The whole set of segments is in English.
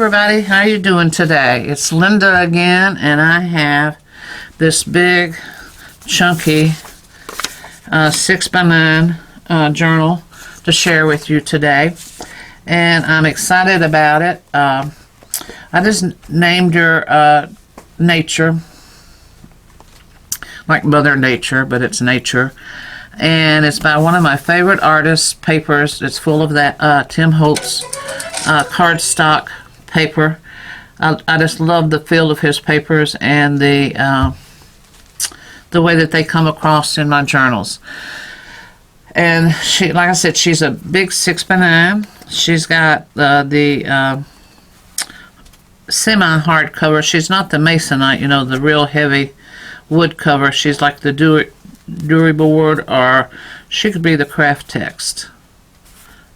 everybody, how you doing today? It's Linda again, and I have this big chunky 6x9 journal to share with you today, and I'm excited about it. I just named her Nature, like Mother Nature, but it's Nature, and it's by one of my favorite artists' papers. It's full of that Tim Holtz cardstock paper. I just love the feel of his papers and the way that they come across in my journals. And she, like I said, she's a big 6x9. She's got the semi-hardcover. She's not the masonite, you know, the real heavy wood cover. She's like the durable wood, or she could be the craft text.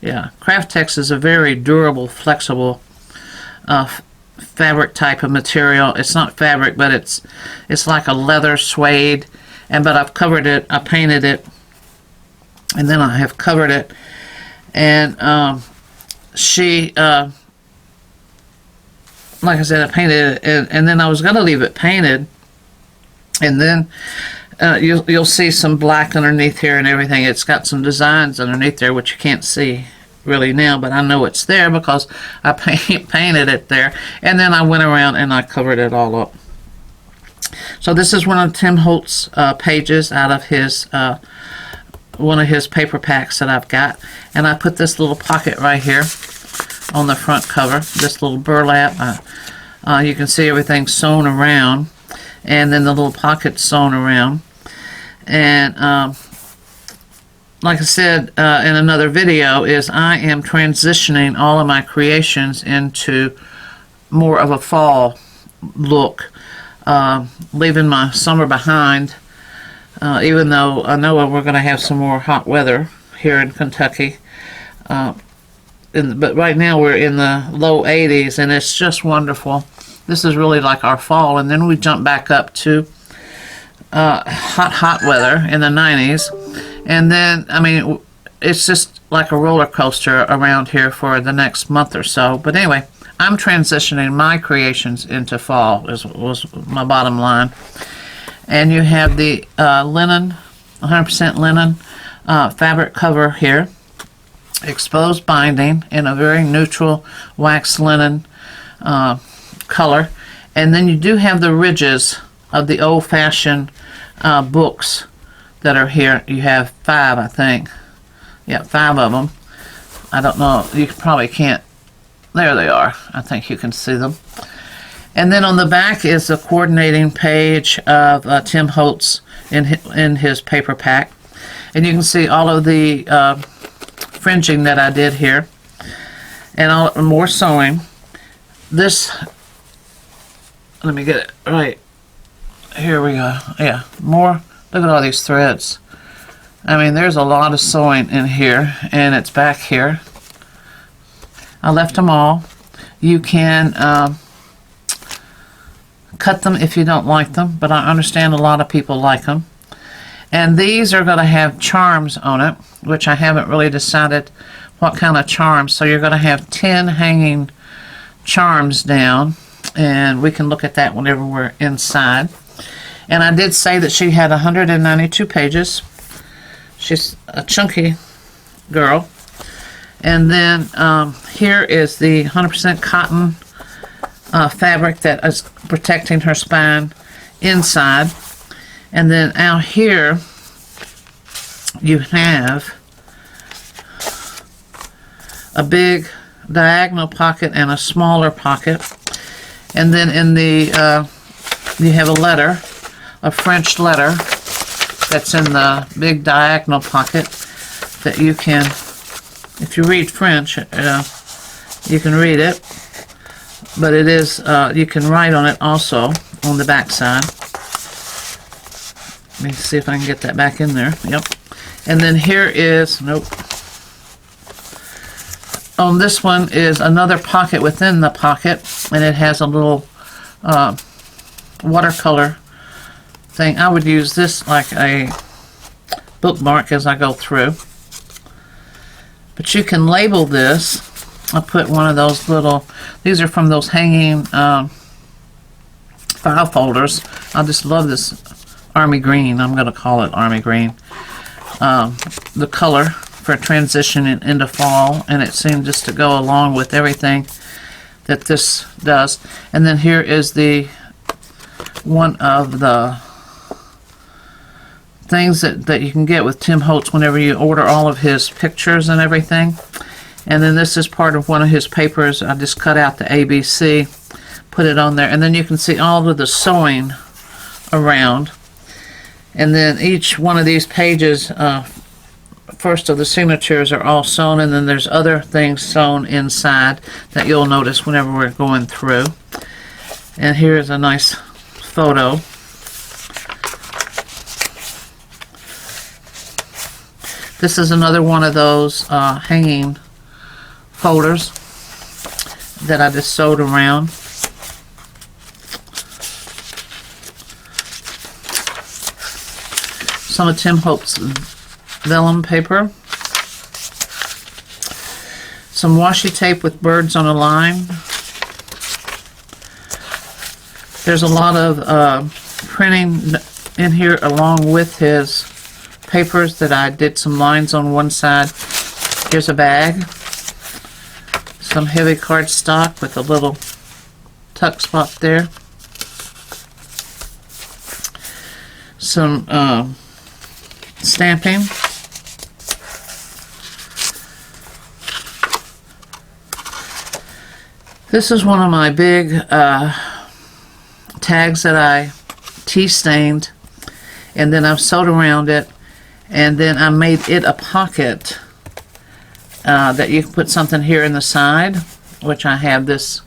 Yeah, craft text is a very durable, flexible fabric type of material. It's not fabric, but it's like a leather suede. But I've covered it, I painted it, and then I have covered it. And she, like I said, I painted it, and then I was going to leave it painted, and then you'll see some black underneath here and everything. It's got some designs underneath there, which you can't see really now, but I know it's there because I painted it there, and then I went around and I covered it all up. So this is one of Tim Holtz pages out of his one of his paper packs that I've got, and I put this little pocket right here on the front cover, this little burlap. You can see everything sewn around, and then the little pocket sewn around. And like I said in another video, is I am transitioning all of my creations into more of a fall look, leaving my summer behind, even though I know we're going to have some more hot weather here in Kentucky. But right now we're in the low 80s, and it's just wonderful. This is really like our fall, and then we jump back up to hot weather in the 90s, and then, I mean, it's just like a roller coaster around here for the next month or so. But anyway, I'm transitioning my creations into fall, was my bottom line. And you have the linen, 100% linen fabric cover here, exposed binding in a very neutral wax linen color. And then you do have the ridges of the old-fashioned books that are here. You have 5, I think. Yeah, 5 of them. I don't know. You probably can't. There they are. I think you can see them. And then on the back is the coordinating page of Tim Holtz in his paper pack. And you can see all of the fringing that I did here. And more sewing. This, let me get it right. Here we go. Yeah, more. Look at all these threads. I mean, there's a lot of sewing in here, and it's back here. I left them all. You can cut them if you don't like them, but I understand a lot of people like them. And these are going to have charms on it, which I haven't really decided what kind of charms. So you're going to have 10 hanging charms down, and we can look at that whenever we're inside. And I did say that she had 192 pages. She's a chunky girl. And then here is the 100% cotton fabric that is protecting her spine inside. And then out here you have a big diagonal pocket and a smaller pocket. And then in the you have a letter, a French letter, that's in the big diagonal pocket that you can, if you read French, you can read it, but it is, you can write on it also on the back side. Let me see if I can get that back in there. Yep. And then here is, nope. On this one is another pocket within the pocket, and it has a little watercolor thing. I would use this like a bookmark as I go through. But you can label this I put one of those little, these are from those hanging file folders. I just love this army green. I'm going to call it army green. The color for transitioning into fall, and it seemed just to go along with everything that this does. And then here is the one of the things that you can get with Tim Holtz whenever you order all of his pictures and everything. And then this is part of one of his papers. I just cut out the ABC, put it on there, and then you can see all of the sewing around. And then each one of these pages, first of the signatures are all sewn, and then there's other things sewn inside that you'll notice whenever we're going through. And here's a nice photo. This is another one of those hanging folders that I just sewed around. Some of Tim Holtz vellum paper. Some washi tape with birds on a line. There's a lot of printing in here along with his papers that I did some lines on one side. Here's a bag. Some heavy cardstock with a little tuck spot there. Some stamping. This is one of my big tags that I tea stained, and then I've sewed around it, and then I made it a pocket that you can put something here in the side, which I have this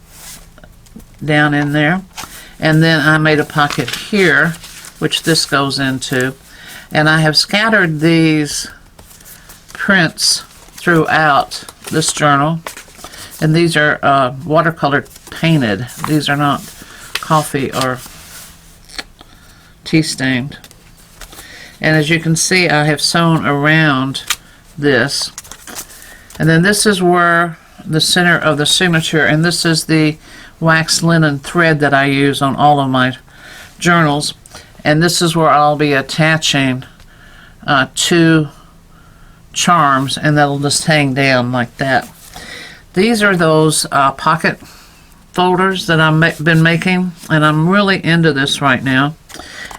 down in there, and then I made a pocket here, which this goes into, and I have scattered these prints throughout this journal, and these are watercolor painted. These are not coffee or tea stained. And as you can see, I have sewn around this. And then this is where the center of the signature, and this is the wax linen thread that I use on all of my journals. And this is where I'll be attaching 2 charms, and that'll just hang down like that. These are those pocket folders that I've been making, and I'm really into this right now.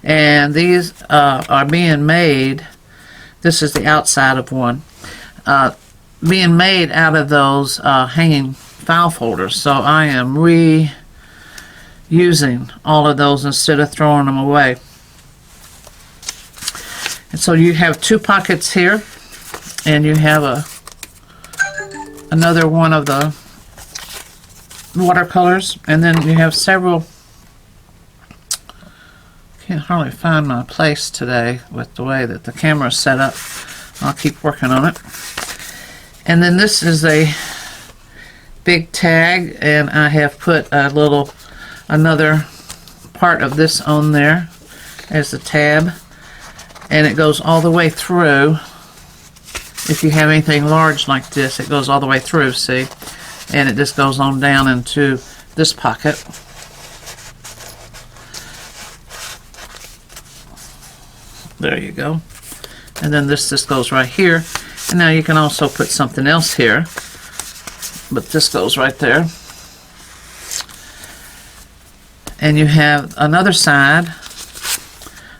And these are being made, this is the outside of one, being made out of those hanging file folders. So I am reusing all of those instead of throwing them away. And so you have 2 pockets here, and you have another one of the watercolors, and then you have several. Can't hardly find my place today with the way that the camera is set up. I'll keep working on it. And then this is a big tag, and I have put another part of this on there as a tab, and it goes all the way through. If you have anything large like this, it goes all the way through, see? And it just goes on down into this pocket. There you go. And then this just goes right here. And now you can also put something else here, but this goes right there. And you have another side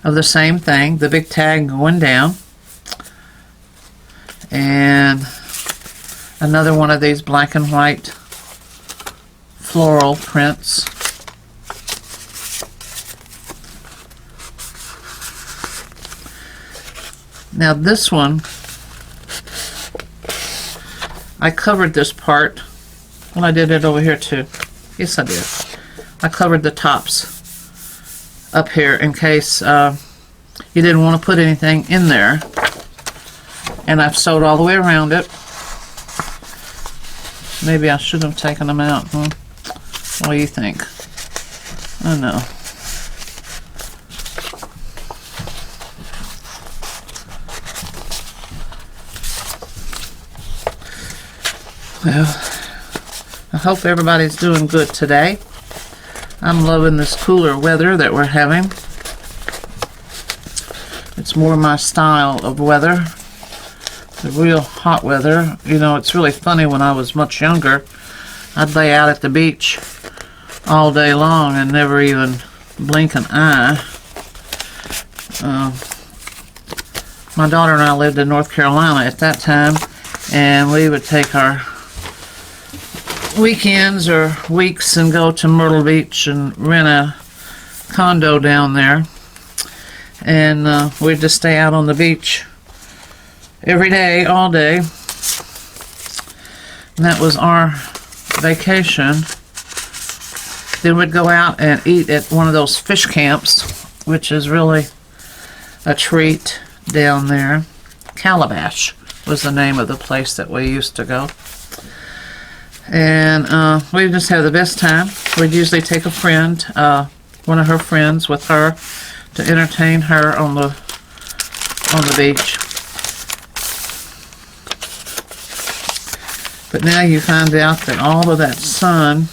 of the same thing, the big tag going down, and another one of these black and white floral prints. Now this one, I covered this part. Well, I did it over here too. Yes, I did. I covered the tops up here in case you didn't want to put anything in there. And I've sewed all the way around it. Maybe I should have taken them out. Huh? What do you think? I don't know. Well, I hope everybody's doing good today. I'm loving this cooler weather that we're having. It's more my style of weather. The real hot weather. You know, it's really funny, when I was much younger, I'd lay out at the beach all day long and never even blink an eye. My daughter and I lived in North Carolina at that time, and we would take our weekends or weeks and go to Myrtle Beach and rent a condo down there, and we'd just stay out on the beach every day, all day. And that was our vacation. Then we'd go out and eat at one of those fish camps, which is really a treat down there. Calabash was the name of the place that we used to go. And we just have the best time. We'd usually take a friend, one of her friends, with her to entertain her on the beach. But now you find out that all of that sun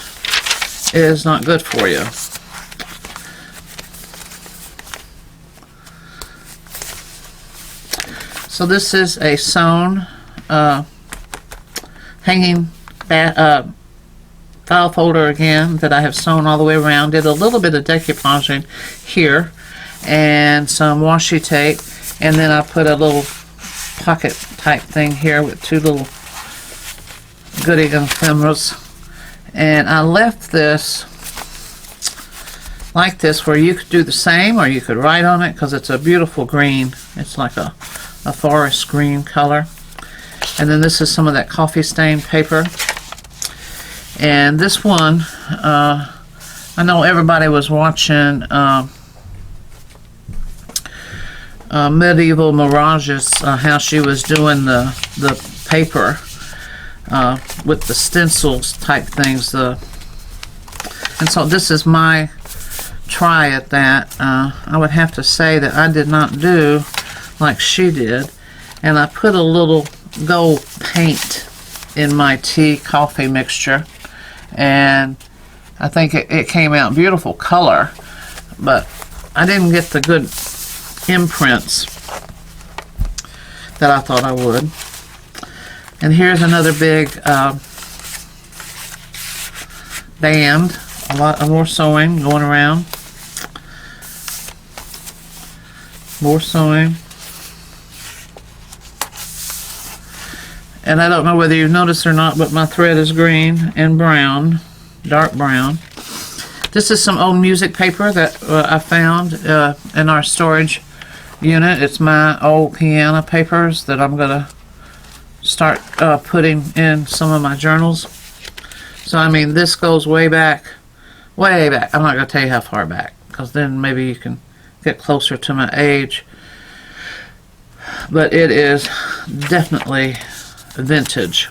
is not good for you. So this is a sewn hanging file folder again that I have sewn all the way around. Did a little bit of decoupaging here and some washi tape, and then I put a little pocket type thing here with two little goody ephemeras, and I left this like this, where you could do the same or you could write on it, because it's a beautiful green. It's like a forest green color. And then this is some of that coffee stain paper. And this one, I know everybody was watching Medieval Mirages, how she was doing the paper with the stencils type things. And so this is my try at that. I would have to say that I did not do like she did. And I put a little gold paint in my tea coffee mixture, and I think it came out beautiful color, but I didn't get the good imprints that I thought I would. And here's another big band, a lot more sewing going around, more sewing. And I don't know whether you've noticed or not, but my thread is green and brown, dark brown. This is some old music paper that I found in our storage unit. It's my old piano papers that I'm going to start putting in some of my journals. So, I mean, this goes way back, way back. I'm not going to tell you how far back, because then maybe you can get closer to my age. But it is definitely vintage.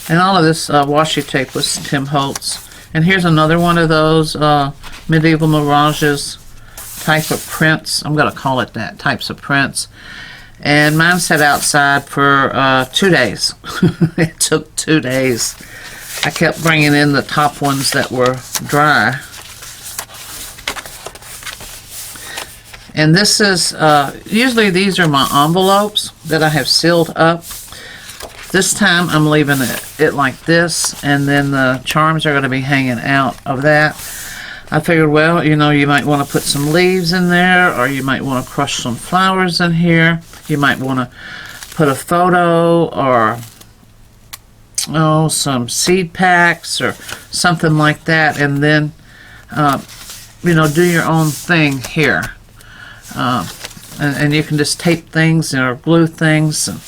And all of this washi tape was Tim Holtz. And here's another one of those Medieval Mirages type of prints. I'm going to call it that, types of prints. And mine sat outside for 2 days. It took 2 days. I kept bringing in the top ones that were dry. And this is, usually these are my envelopes that I have sealed up. This time I'm leaving it like this, and then the charms are going to be hanging out of that. I figured, well, you know, you might want to put some leaves in there, or you might want to crush some flowers in here. You might want to put a photo, or some seed packs or something like that, and then you know, do your own thing here, and you can just tape things or glue things, and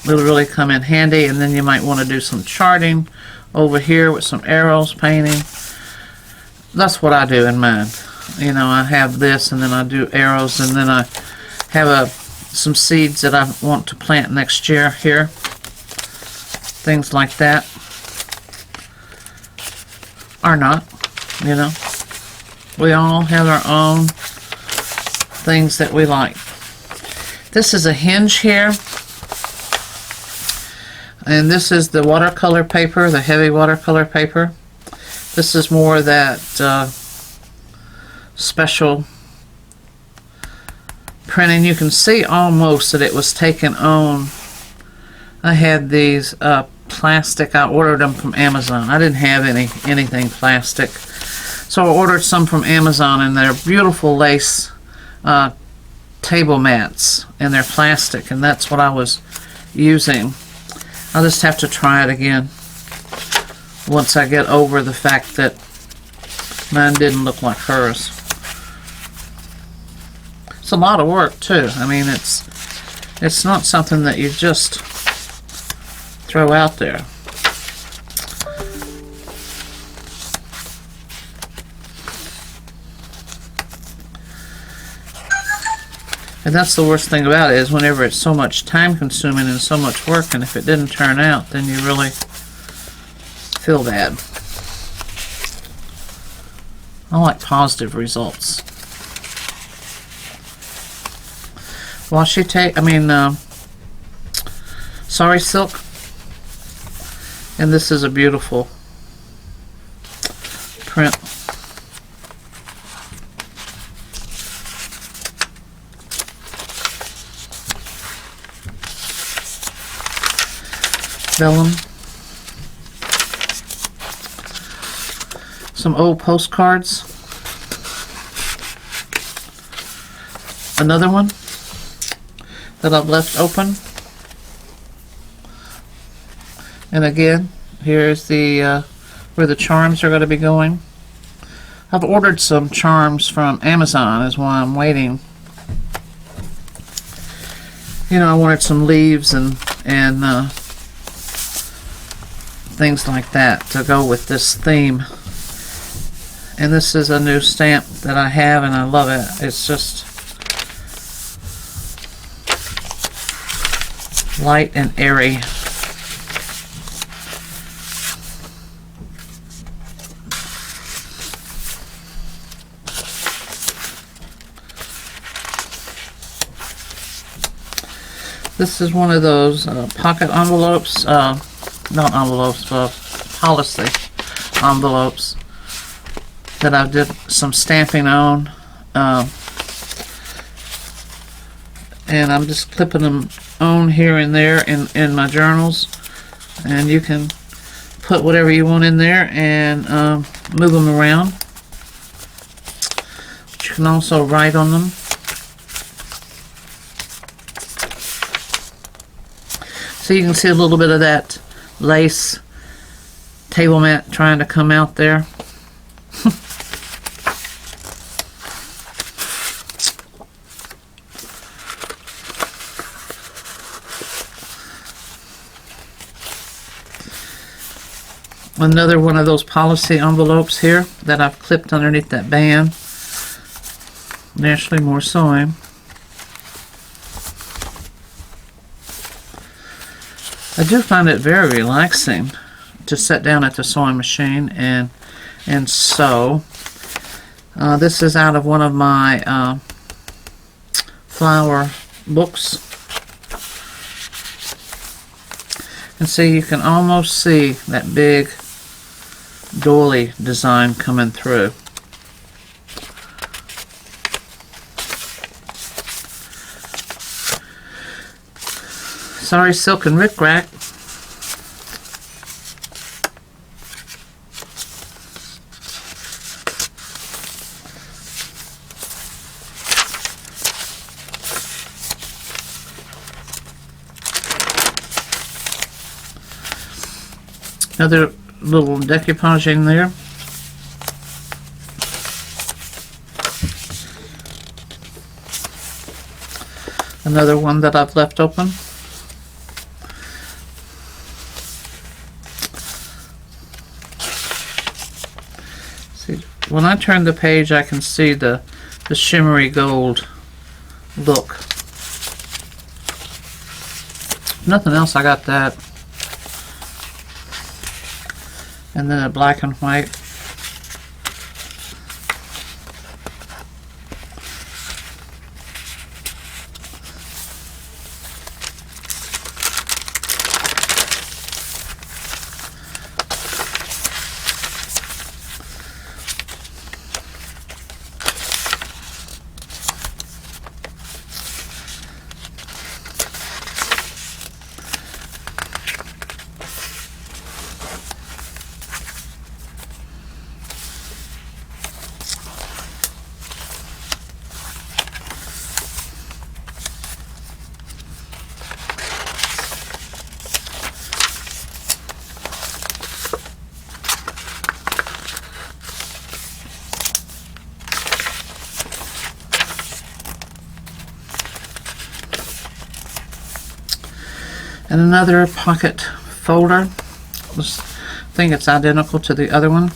it'll really come in handy. And then you might want to do some charting over here with some arrows painting. That's what I do in mine. You know, I have this, and then I do arrows, and then I have some seeds that I want to plant next year here. Things like that. Or not, you know. We all have our own things that we like. This is a hinge here. And this is the watercolor paper, the heavy watercolor paper. This is more that special printing. You can see almost that it was taken on. I had these plastic. I ordered them from Amazon. I didn't have anything plastic. So I ordered some from Amazon, and they're beautiful lace table mats, and they're plastic, and that's what I was using. I'll just have to try it again once I get over the fact that mine didn't look like hers. It's a lot of work too. I mean, it's not something that you just throw out there. And that's the worst thing about it, is whenever it's so much time consuming and so much work, and if it didn't turn out, then you really feel bad. I like positive results. Washi tape, Sorry Silk. And this is a beautiful print. Vellum. Some old postcards. Another one that I've left open. And again, here's the where the charms are going to be going. I've ordered some charms from Amazon, is why I'm waiting. You know, I wanted some leaves and things like that to go with this theme. And this is a new stamp that I have, and I love it. It's just light and airy. This is one of those pocket envelopes, not envelopes, but policy envelopes that I did some stamping on. And I'm just clipping them on here and there in my journals. And you can put whatever you want in there and move them around. But you can also write on them. So you can see a little bit of that lace table mat trying to come out there. Another one of those policy envelopes here that I've clipped underneath that band. Naturally more sewing. I do find it very relaxing to sit down at the sewing machine and sew. This is out of one of my flower books. And see, you can almost see that big doily design coming through. Sorry Silk and Rick Rack. Another little decoupaging there. Another one that I've left open. See, when I turn the page, I can see the shimmery gold look. Nothing else, I got that. And then a black and white. And another pocket folder. I think it's identical to the other one.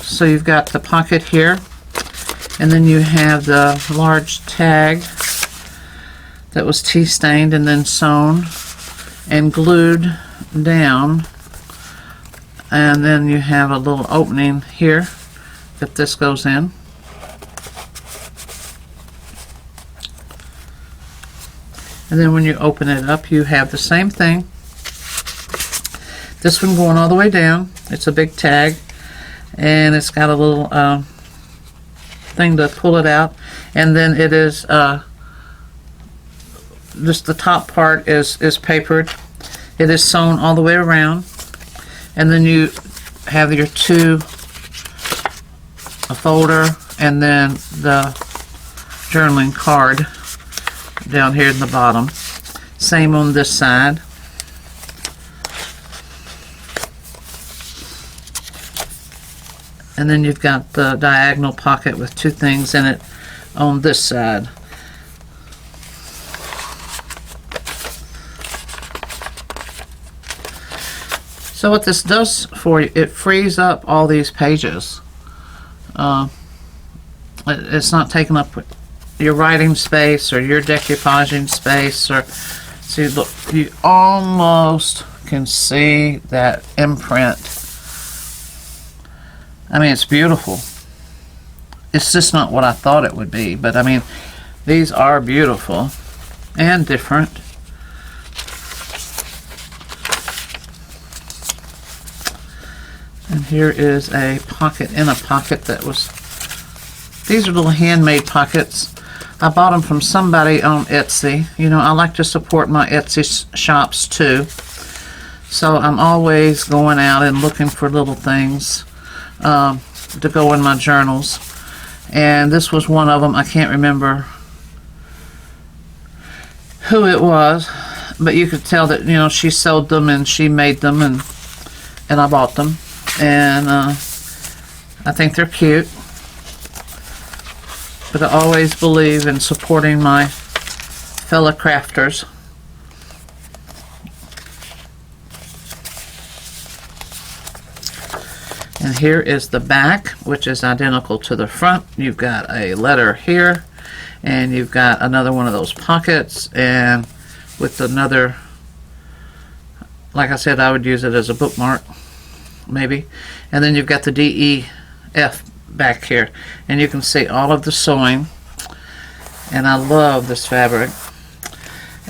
So you've got the pocket here, and then you have the large tag that was tea stained and then sewn and glued down, and then you have a little opening here that this goes in. And then when you open it up, you have the same thing. This one going all the way down. It's a big tag, and it's got a little thing to pull it out, and then it is just the top part is papered. It is sewn all the way around, and then you have your two, a folder and then the journaling card down here in the bottom. Same on this side. And then you've got the diagonal pocket with two things in it on this side. So what this does for you, it frees up all these pages. It's not taking up your writing space or your decoupaging space. Or see, look, you almost can see that imprint. I mean, it's beautiful. It's just not what I thought it would be, but I mean, these are beautiful and different. And here is a pocket in a pocket that was, these are little handmade pockets. I bought them from somebody on Etsy. You know, I like to support my Etsy shops too. So I'm always going out and looking for little things to go in my journals. And this was one of them. I can't remember who it was, but you could tell that, you know, she sewed them and she made them, and I bought them. And I think they're cute. But I always believe in supporting my fellow crafters. And here is the back, which is identical to the front. You've got a letter here, and you've got another one of those pockets, and with another, like I said, I would use it as a bookmark, maybe. And then you've got the DEF back here, and you can see all of the sewing, and I love this fabric.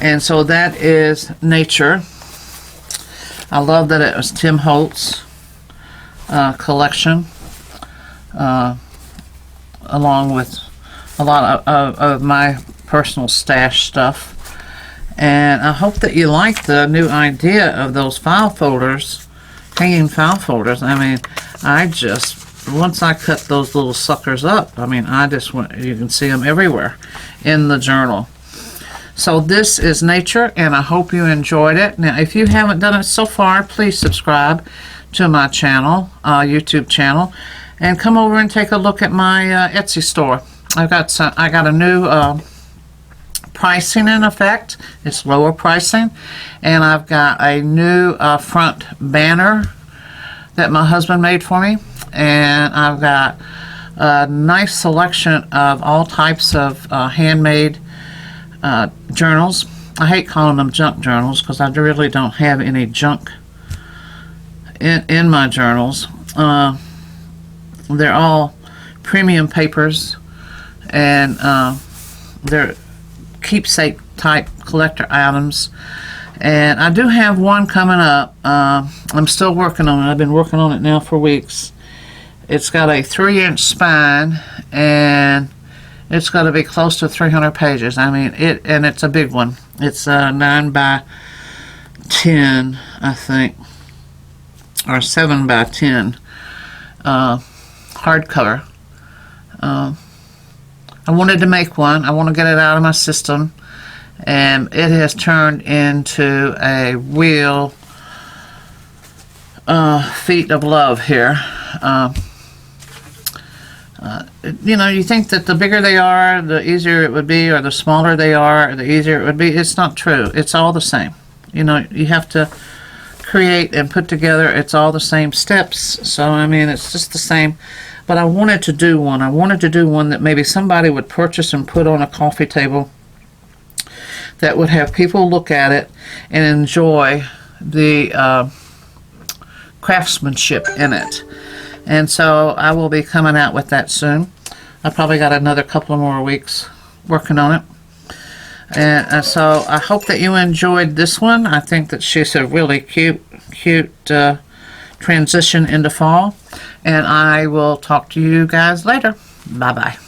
And so that is Nature. I love that it was Tim Holtz collection, along with a lot of my personal stash stuff. And I hope that you like the new idea of those file folders, hanging file folders. I mean, once I cut those little suckers up, I mean, I just went, you can see them everywhere in the journal. So this is Nature, and I hope you enjoyed it. Now, if you haven't done it so far, please subscribe to my channel, YouTube channel, and come over and take a look at my Etsy store. I got a new pricing in effect. It's lower pricing, and I've got a new front banner that my husband made for me, and I've got a nice selection of all types of handmade journals. I hate calling them junk journals because I really don't have any junk in my journals. They're all premium papers, and they're keepsake type collector items. And I do have one coming up. I'm still working on it. I've been working on it now for weeks. It's got a 3-inch spine, and it's got to be close to 300 pages. I mean, and it's a big one. It's 9 by 10, I think, or 7 by 10 hardcover. I wanted to make one. I want to get it out of my system, and it has turned into a real feat of love here. you know, you think that the bigger they are, the easier it would be, or the smaller they are, the easier it would be. It's not true. It's all the same. You know, you have to create and put together. It's all the same steps. So, I mean, it's just the same. But I wanted to do one. I wanted to do one that maybe somebody would purchase and put on a coffee table, that would have people look at it and enjoy the craftsmanship in it. And so I will be coming out with that soon. I probably got another couple of more weeks working on it. And so I hope that you enjoyed this one. I think that she's a really cute transition into fall. And I will talk to you guys later. Bye-bye.